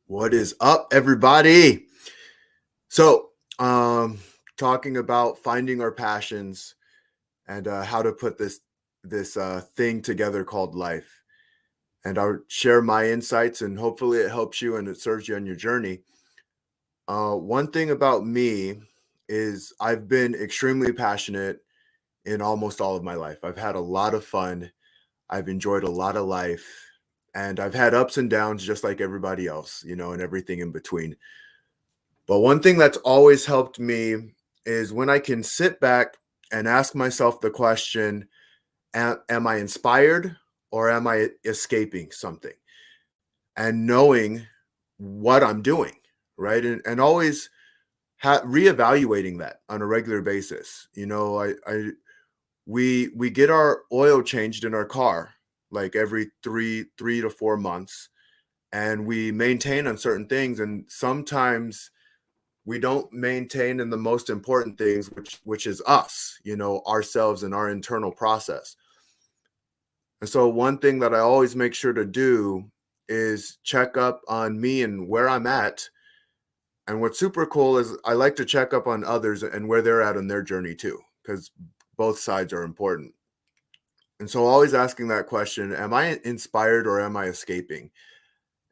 What is up, everybody? So, um, talking about finding our passions and how to put this thing together called life. And I'll share my insights, and hopefully, it helps you and it serves you on your journey. One thing about me is I've been extremely passionate in almost all of my life. I've had a lot of fun. I've enjoyed a lot of life, and I've had ups and downs just like everybody else, and everything in between. But one thing that's always helped me is when I can sit back and ask myself the question, am I inspired or am I escaping something? And knowing what I'm doing, right? And always reevaluating that on a regular basis. We get our oil changed in our car like every three to 4 months, and we maintain on certain things. And sometimes we don't maintain in the most important things, which is us, ourselves and our internal process. And so one thing that I always make sure to do is check up on me and where I'm at. And what's super cool is I like to check up on others and where they're at on their journey too, because both sides are important. And so always asking that question, am I inspired or am I escaping?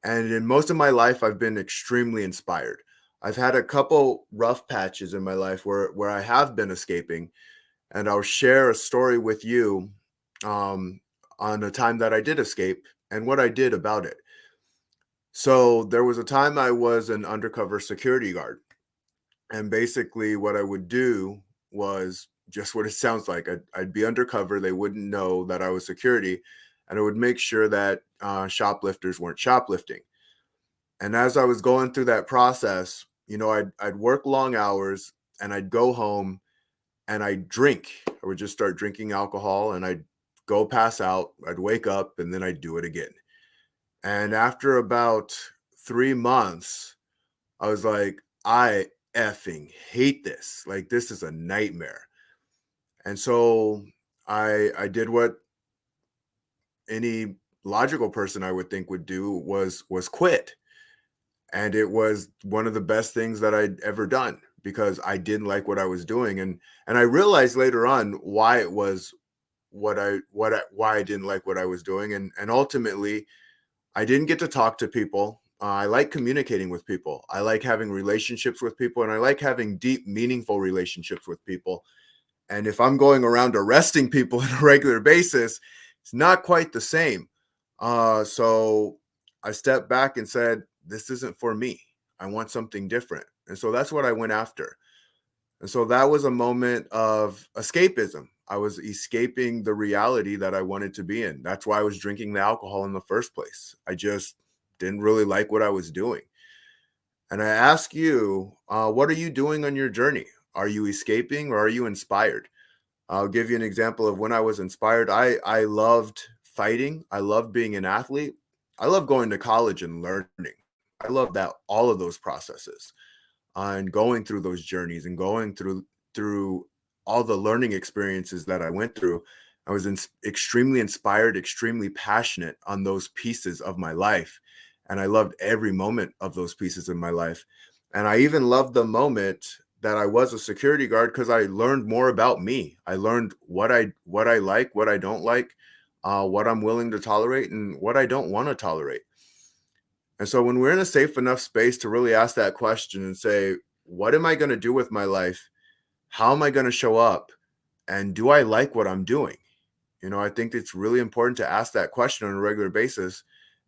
And in most of my life, I've been extremely inspired. I've had a couple rough patches in my life where I have been escaping, and I'll share a story with you um, on a time that I did escape and what I did about it. So there was a time I was an undercover security guard, and basically what I would do was just what it sounds like. I'd be undercover; they wouldn't know that I was security, and I would make sure that shoplifters weren't shoplifting. And as I was going through that process, I'd work long hours and I'd go home and I'd drink. I would just start drinking alcohol and I'd go pass out. I'd wake up and then I'd do it again. And after about 3 months, I was like, I effing hate this. Like, this is a nightmare. And so I did what any logical person I would think would do was quit. And it was one of the best things that I'd ever done because I didn't like what I was doing. And I realized later on why it was why I didn't like what I was doing. And ultimately I didn't get to talk to people. I like communicating with people. I like having relationships with people, and I like having deep, meaningful relationships with people. And if I'm going around arresting people on a regular basis, it's not quite the same. So I stepped back and said, this isn't for me. I want something different. And so that's what I went after. And so that was a moment of escapism. I was escaping the reality that I wanted to be in. That's why I was drinking the alcohol in the first place. I just didn't really like what I was doing. And I ask you, what are you doing on your journey? Are you escaping or are you inspired? I'll give you an example of when I was inspired. I loved fighting. I loved being an athlete. I love going to college and learning. I love that all of those processes and going through those journeys and going through all the learning experiences that I went through. I was extremely inspired, extremely passionate on those pieces of my life, and I loved every moment of those pieces in my life. And I even loved the moment that I was a security guard because I learned more about me. I learned what I like, what I don't like, what I'm willing to tolerate, and what I don't want to tolerate. And so when we're in a safe enough space to really ask that question and say, what am I going to do with my life? How am I going to show up? And do I like what I'm doing? I think it's really important to ask that question on a regular basis.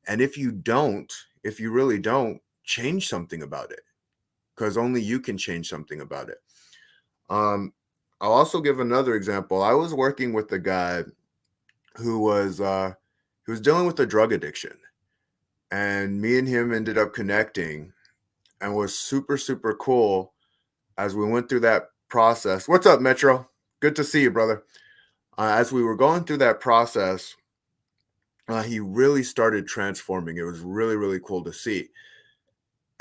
And if you don't, if you really don't, change something about it because only you can change something about it. Um, I'll also give another example. I was working with a guy who was dealing with a drug addiction, and me and him ended up connecting and was super, super cool as we went through that process. What's up, Metro? Good to see you, brother. As we were going through that process, he really started transforming. It was really, really cool to see.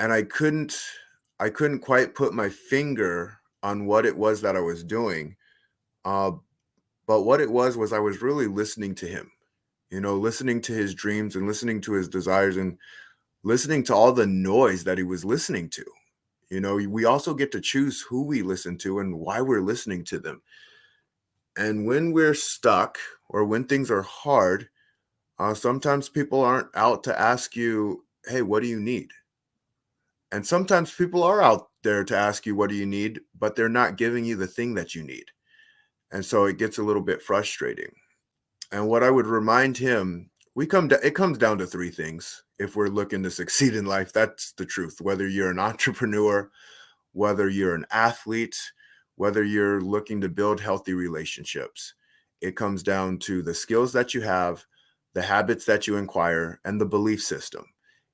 And I couldn't quite put my finger on what it was that I was doing. Uh, but what it was I was really listening to him, listening to his dreams and listening to his desires and listening to all the noise that he was listening to. You know, we also get to choose who we listen to and why we're listening to them. And when we're stuck or when things are hard, sometimes people aren't out to ask you, hey, what do you need? And sometimes people are out there to ask you, what do you need? But they're not giving you the thing that you need. And so it gets a little bit frustrating. And what I would remind him, it comes down to three things. If we're looking to succeed in life, that's the truth. Whether you're an entrepreneur, whether you're an athlete, whether you're looking to build healthy relationships, it comes down to the skills that you have, the habits that you acquire, and the belief system.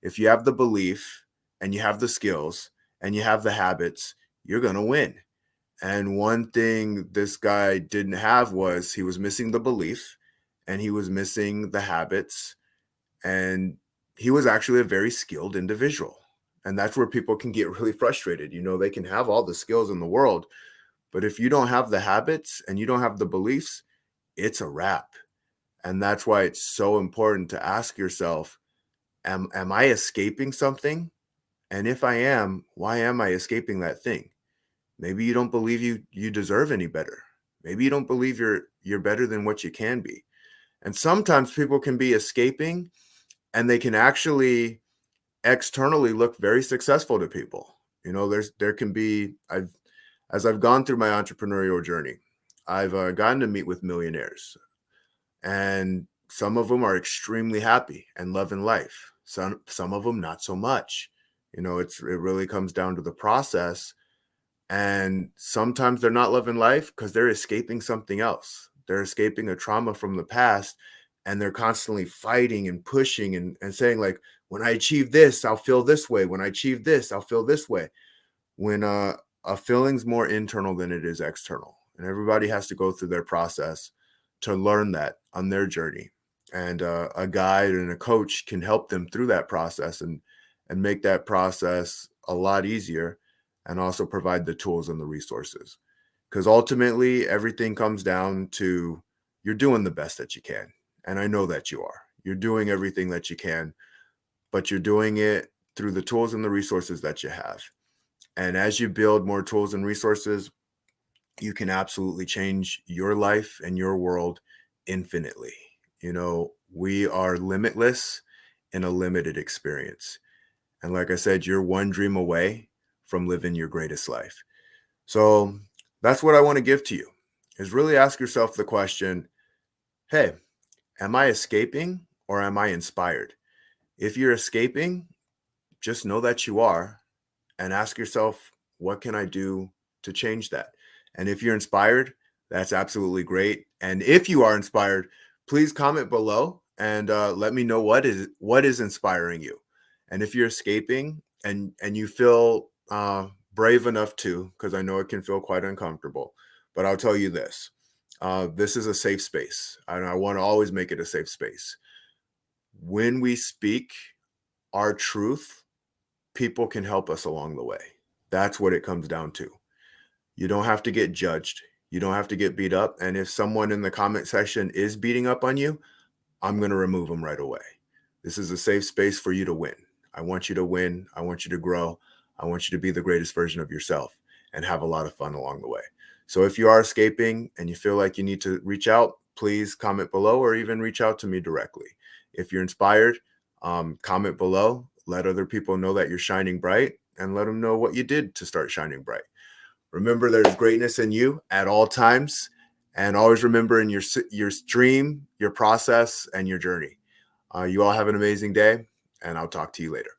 If you have the belief and you have the skills and you have the habits, you're going to win. And one thing this guy didn't have was he was missing the belief and he was missing the habits, and he was actually a very skilled individual. And that's where people can get really frustrated. You know, they can have all the skills in the world, but if you don't have the habits and you don't have the beliefs, it's a wrap. And that's why it's so important to ask yourself, am I escaping something? And if I am, why am I escaping that thing? Maybe you don't believe you deserve any better. Maybe you don't believe you're better than what you can be. And sometimes people can be escaping and they can actually externally look very successful to people. You know, there can be as I've gone through my entrepreneurial journey, I've gotten to meet with millionaires, and some of them are extremely happy and loving life. Some of them not so much. You know, it really comes down to the process. And sometimes they're not loving life because they're escaping something else. They're escaping a trauma from the past, and they're constantly fighting and pushing and saying, like, when I achieve this, I'll feel this way. When I achieve this, I'll feel this way. When a feeling's more internal than it is external. And everybody has to go through their process to learn that on their journey. And a guide and a coach can help them through that process and make that process a lot easier, and also provide the tools and the resources. Because ultimately, everything comes down to you're doing the best that you can. And I know that you are. You're doing everything that you can, but you're doing it through the tools and the resources that you have. And as you build more tools and resources, you can absolutely change your life and your world infinitely. You know, we are limitless in a limited experience. And like I said, you're one dream away from living your greatest life. So that's what I want to give to you, is really ask yourself the question, hey, am I escaping or am I inspired? If you're escaping, just know that you are, and ask yourself, what can I do to change that? And if you're inspired, that's absolutely great. And if you are inspired, please comment below and let me know what is inspiring you. And if you're escaping and you feel brave enough to, because I know it can feel quite uncomfortable, but I'll tell you this: this is a safe space, and I want to always make it a safe space. When we speak our truth, people can help us along the way. That's what it comes down to. You don't have to get judged. You don't have to get beat up. And if someone in the comment section is beating up on you, I'm going to remove them right away. This is a safe space for you to win. I want you to win. I want you to grow. I want you to be the greatest version of yourself and have a lot of fun along the way. So if you are escaping and you feel like you need to reach out, please comment below or even reach out to me directly. If you're inspired, comment below. Let other people know that you're shining bright, and let them know what you did to start shining bright. Remember, there's greatness in you at all times, and always remember in your stream, your process, and your journey. You all have an amazing day, and I'll talk to you later.